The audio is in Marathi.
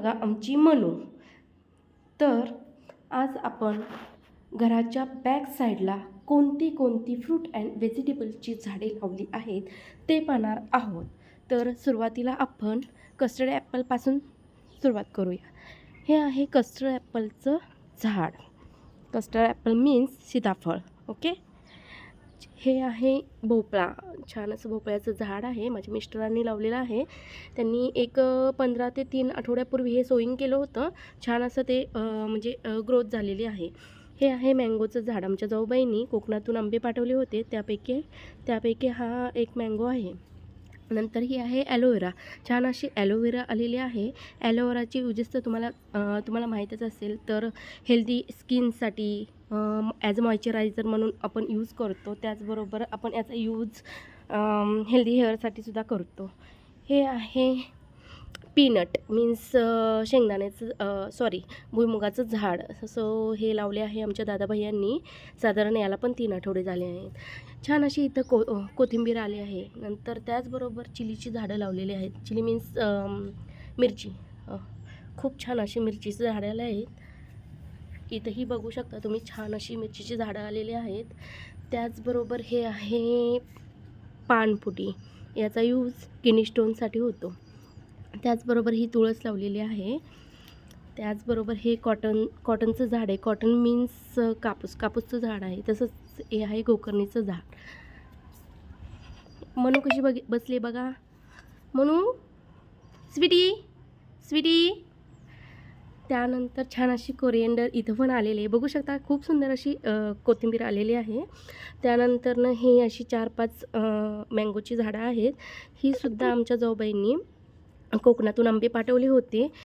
बघा आमची मनू. तर आज आपण घराच्या बॅक साईडला कोणती कोणती फ्रूट अँड व्हेजिटेबलची झाडे लावली आहेत ते पाहणार आहोत. तर सुरुवातीला आपण कस्टर्ड ॲपलपासून सुरुवात करूया. हे आहे कस्टर्ड ॲपलचं झाड. कस्टर्ड ॲपल मीन्स सीताफळ. ओके. हे आहे भोपळा. छान असं भोपळ्याचं झाड आहे. माझ्या मिस्टरांनी लावलेलं आहे. त्यांनी एक 15 ते 3 आठवड्यापूर्वी हे सोईंग केलं होतं. छान असं ते म्हणजे ग्रोथ झालेली आहे. हे आहे मँगोचं झाड. आमच्या जाऊबाईंनी कोकणातून आंबे पाठवले होते, त्यापैकी हा एक मँगो आहे. नंतर ही आहे ॲलोवेरा. छान अशी ॲलोवेरा आलेली आहे. ॲलोवेराची यूजेस तर तुम्हाला माहीतच असेल. तर हेल्दी स्किनसाठी ॲज अ मॉइश्चरायझर म्हणून आपण यूज करतो. त्याचबरोबर आपण याचा यूज हेल्दी हेअरसाठी सुद्धा करतो. हे आहे पीनट मीन्स शेंगदाण्याचं भुईमुगाचं झाड. सो हे लावले आहे आमच्या दादाभाई. साधारण याला पण 3 आठवडे झाले आहेत. छान अशी इथं कोथिंबीर आली आहे. नंतर त्याचबरोबर चिलीची झाडं लावलेली आहेत. चिली मीन्स मिरची. खूप छान अशी मिरचीची झाडं आली आहेत. इथंही बघू शकता तुम्ही, छान अशी मिरचीची झाडं आलेली आहेत. त्याचबरोबर हे आहे पानफुटी. याचा यूज किडनी स्टोनसाठी होतो. त्याचबरोबर ही तुळस लावलेली आहे. त्याचबरोबर हे कॉटनचं झाड आहे. कॉटन मीन्स कापूसचं झाड आहे. तसंच हे आहे गोकर्णीचं झाड. मनू कशी बसली बघा. मनू स्वीटी. त्यानंतर छान अशी कोरिएंडर इथं पण आलेली आहे. बघू शकता खूप सुंदर अशी कोथिंबीर आलेली आहे. त्यानंतरनं ही अशी 4-5 मँगोची झाडं आहेत. ही सुद्धा आमच्या जाऊबाईंनी कोकणातून आंबे पाठवले होते.